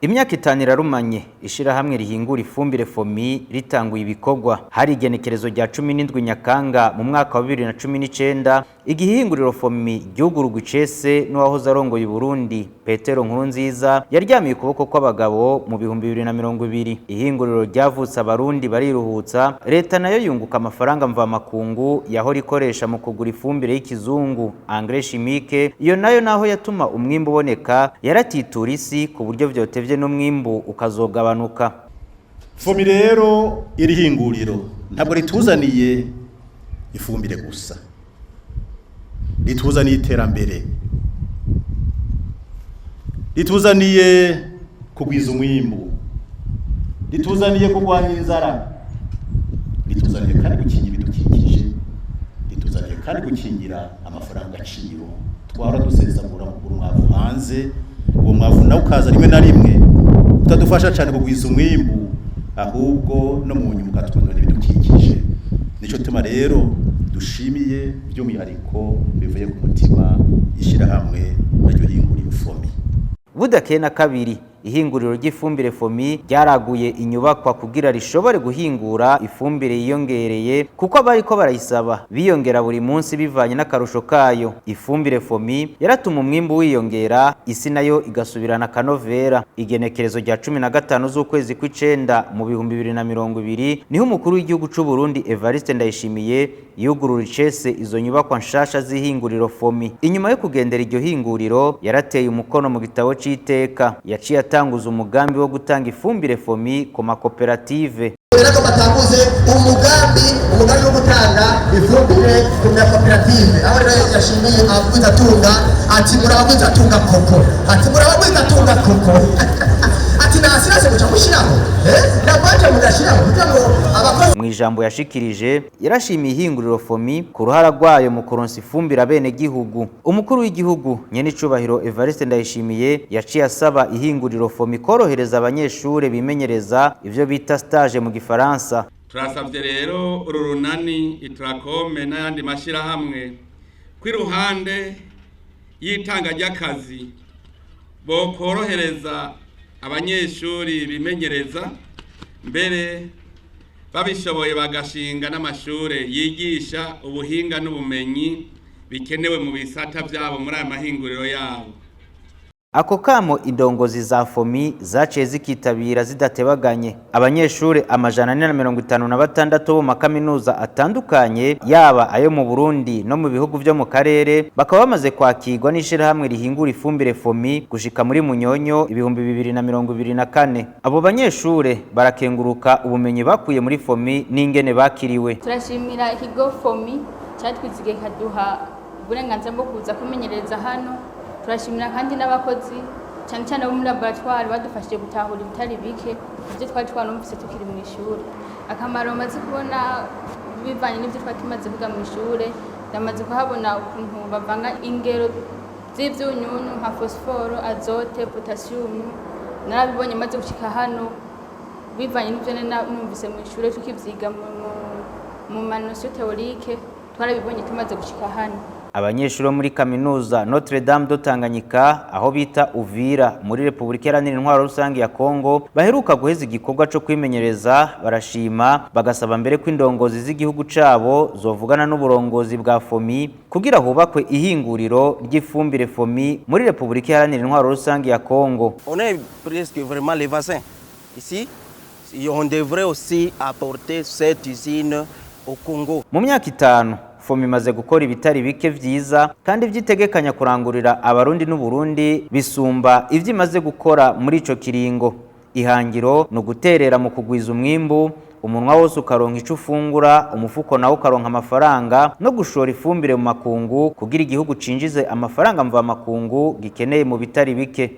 Imyaka 5 irarumanye ishirahamwe rihingura ifumbire FOMI ritanguye ibikorwa. Hari igenekerezo rya 17 Nyakanga mu mwaka wa 2019 igihinguriro FOMI ryugururwa icese n'uwahoze arongoye Burundi Petero Nkurunziza yaryamiye ukuboko kw'abagabo mu 2020. Ihinguriro ryavutse abarundi bariruhutsa, leta nayo yunguka amafaranga mvamakungu yahora ikoresha mu kugura ifumbire y'ikizungu engrais chimique, iyo nayo naho yatuma umwimbo uboneka yaratitura isi ku buryo vyotevye n'umwimbu ukazogabanuka. FOMI rero iri hinguriro ntabwo rituzaniye ifumbire gusa, rituzaniye iterambere, rituzaniye kugwiza umwimbu, rituzaniye kurwanya inzara, rituzaniye kandi gukingira ibidukikije, rituzaniye kandi gukingira amafaranga aciro twara dusesagura mu mwavu hanze. Uwo mwavu nawe ukaza rimwe na rimwe utadufasha cyane kugwiza umwimbu, ahubwo no mu nyuma ukatwononera ibidukikije. Nico tuma rero dushimiye by'umwihariko bivuye ku mutima ishirahamwe naryo hinguriro FOMI. Budakeye na kabiri ihinguriro ry'ifumbire FOMI ryaraguye inyubakwa kugira rishobore guhingura ifumbire yiyongereye, kuko abariko barayisaba biyongera buri munsi bivanye n'akarusho kayo. Ifumbire FOMI yaratuma umwimbu wiyongera, isi nayo igasubirana kanovera. Igenekerezo rya 15 z'ukwezi kw'icenda mu 2020 niho umukuru w'igihugu c'u Burundi Evariste Ndayishimiye yugurura icese izo nyubakwa nshasha z'ihinguriro FOMI. Inyuma yo kugendera iryo hinguriro yarateye umukono mu gitabo c'iteka, yaciye atanguza umugambi wo gutanga ifumbire FOMI ku makoperative. Rero batanguze umugambi wo gutanga ifumbire ku makoperative. Aho rero yashimiye abagwiza tunga ati murabagwiza tunga koko, ati murabagwiza tunga koko ati nasirase guca mushiraho nabaje mugashiraho kugira ngo abakozi. Mu ijambo yashikirije yarashimiye ihinguriro FOMI ku ruhara rwayo mu kuronsa ifumbire abene gihugu. Umukuru w'igihugu nyene icubahiro Evariste Ndayishimiye yaciye asaba ihinguriro FOMI korohereza abanyeshure bimenyereza ivyo bita stage mu Gifaransa. Turasavye rero urunani Itrakome n'ayandi mashirahamwe kwiruhande y'itanga ry'akazi bo korohereza abanyeshuri bimenyereza, mbere babishoboye bagashinga n'amashure yigisha ubuhinga n'ubumenyi bikenewe mu bisata byabo muri aya mahinguriro yabo. Ako kamo indongozi za FOMI zaciye zikitabira zidatebaganye. Abanyeshure 456 bo makaminuza atandukanye yaba ayo mu Burundi no mu bihugu vyo mu karere bakaba bamaze kwakirwa n'ishirahamwe rihingura ifumbire FOMI gushika muri Munyonyo 2024. Abo banyeshure barakenguruka ubumenyi bakuye muri FOMI n'ingene bakiriwe. Turashimira ikigo FOMI cyatwizige kaduha uburenganzira bwo kuza kumenyereza hano. Turashimira kandi n'abakozi cyane cyane bo muri laboratoire badufashije gutahura ibitari bike ibyo twari twanumvise tukiri mu ishuri. Akamaro maze kubona bivanye n'ibyo twari tumaze kuvuga mu ishuri, ndamaze kuhabona ukuntu bavanga ingero z'ivyunyunyu nka phosphore, azote, potassium. Narabibonye maze gushika hano bivanye n'ivyo numvise mu ishuri tukivyiga mu manosio théorique, twarabibonye tumaze gushika hano. Abanyeshuri muri kaminuza Notre Dame de Tanganyika aho bita Uvira muri Republika Iharanira Intwaro Rusange ya Kongo baheruka guheza igikorwa cyo kwimenyereza, barashima bagasaba mbere ko indongozi z'igihugu cabo zovugana n'uburongozi bwa FOMI kugira hubakwe ihinguriro ry'ifumbire FOMI muri Republika Iharanira Intwaro Rusange ya Kongo. On est presque vraiment les voisins ici, on devrait aussi apporter cette usine au Congo. Mu myaka 5 FOMI imaze gukora ibitari bike vyiza kandi vyitegekanya kurangurira abarundi n'Uburundi bisumba ivyo imaze gukora muri ico kiringo. Ihangiro no guterera mu kugwiza umwimbu, umunwa wose ukaronka ico ufungura, umufuko nawo ukaronka amafaranga, no gushora ifumbire mu makungu kugira igihugu cinjize amafaranga mva makungu gikeneye mu bitari bike.